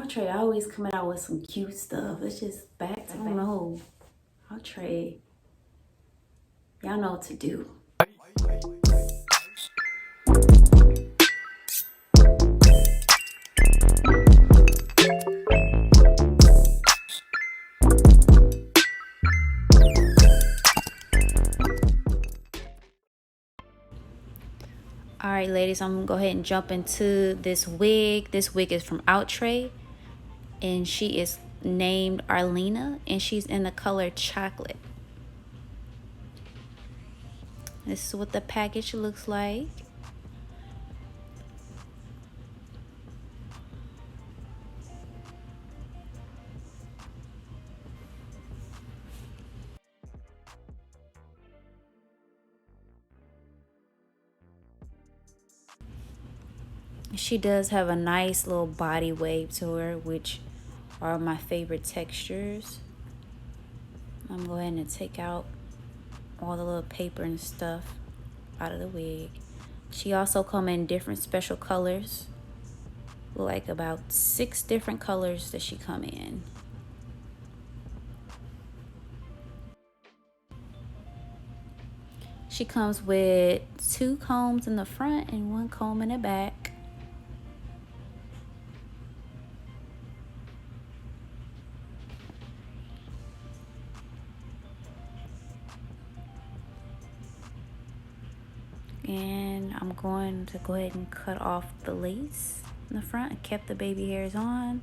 Outre always coming out with some cute stuff. It's just back to back. I don't know. Outre, y'all know what to do. All right, ladies, I'm gonna go ahead and jump into this wig. This wig is from Outre, and she is named Arlena, and she's in the color chocolate. This is what the package looks like. She does have a nice little body wave to her, which are my favorite textures. I'm going to take out all the little paper and stuff out of the wig. She also come in different special colors, like about 6 different colors that she come in. She comes with 2 combs in the front and 1 comb in the back. And I'm going to go ahead and cut off the lace in the front. I kept the baby hairs on.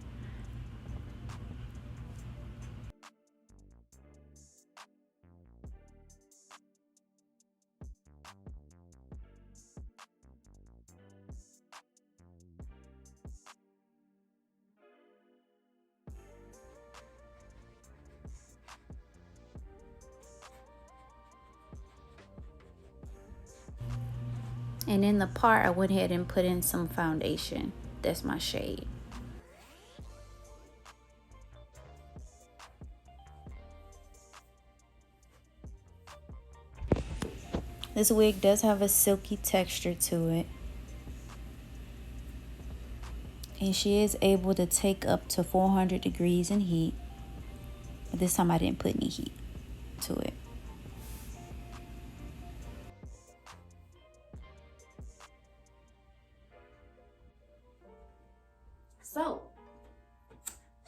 And in the part, I went ahead and put in some foundation. That's my shade. This wig does have a silky texture to it. And she is able to take up to 400 degrees in heat. But this time I didn't put any heat to it. So,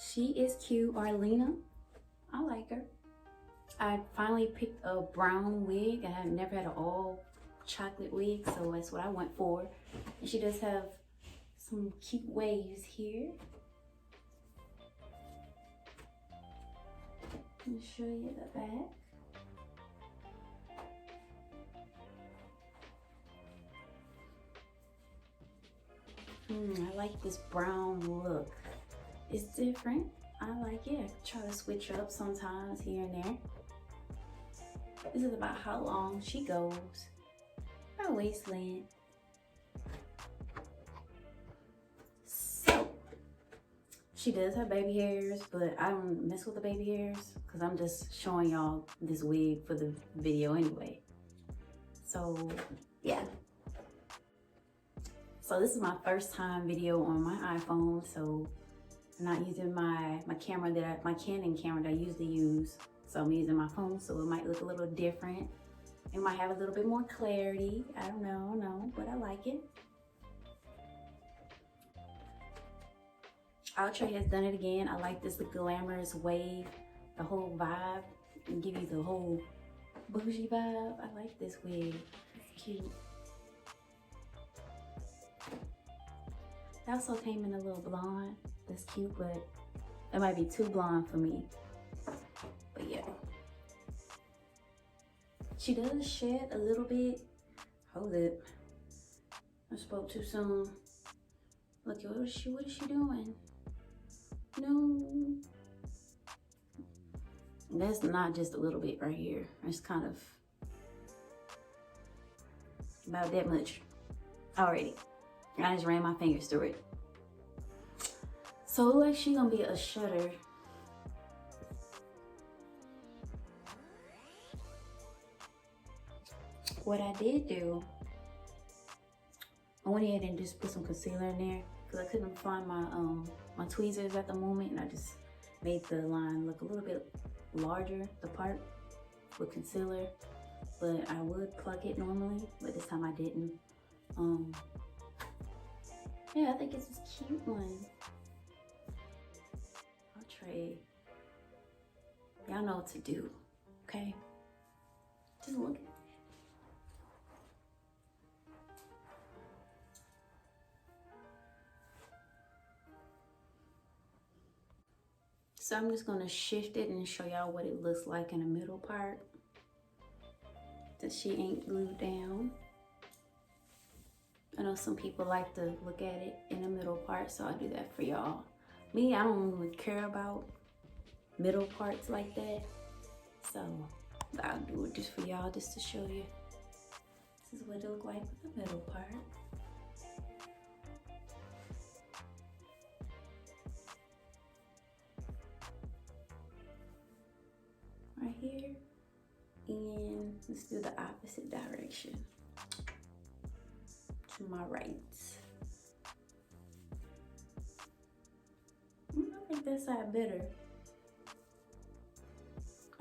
she is cute, Arlena. I like her. I finally picked a brown wig. I have never had an all chocolate wig, so that's what I went for. And she does have some cute waves here. Let me show you the back. I like this brown look. It's different. I like it. I try to switch up sometimes here and there. This is about how long she goes. About waist length. So, she does have baby hairs, but I don't mess with the baby hairs because I'm just showing y'all this wig for the video anyway. So, yeah. So this is my first time video on my iPhone, so I'm not using my camera my Canon camera that I usually use. So I'm using my phone, so it might look a little different. It might have a little bit more clarity. I don't know, but I like it. Outre has done it again. I like this glamorous wave, the whole vibe, and give you the whole bougie vibe. I like this wig. It's cute. It also came in a little blonde. That's cute, but it might be too blonde for me. But yeah. She does shed a little bit. Hold it. I spoke too soon. Look, what is she doing? No. That's not just a little bit right here. It's kind of about that much already. I just ran my fingers through it. So it looks like she's gonna be a shutter. What I did do, I went ahead and just put some concealer in there because I couldn't find my tweezers at the moment, and I just made the line look a little bit larger, the part with concealer. But I would pluck it normally, but this time I didn't. Yeah, I think it's this cute one. Outre. Y'all know what to do, okay? Just look at it. So I'm just gonna shift it and show y'all what it looks like in the middle part, that she ain't glued down. I know some people like to look at it in the middle part, so I'll do that for y'all. Me, I don't really care about middle parts like that, so I'll do it just for y'all, just to show you. This is what it look like with the middle part. Right here, and let's do the opposite direction, to my right. I think that side better.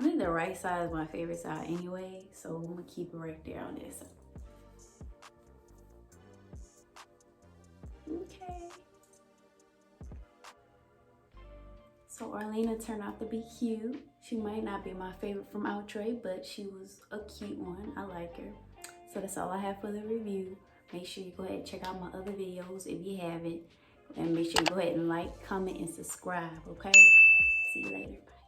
I think the right side is my favorite side anyway, so I'm gonna keep it right there on this side. Okay. So Arlena turned out to be cute. She might not be my favorite from Outre, but she was a cute one. I like her. So that's all I have for the review. Make sure you go ahead and check out my other videos if you haven't. And make sure you go ahead and like, comment, and subscribe, okay? See you later. Bye.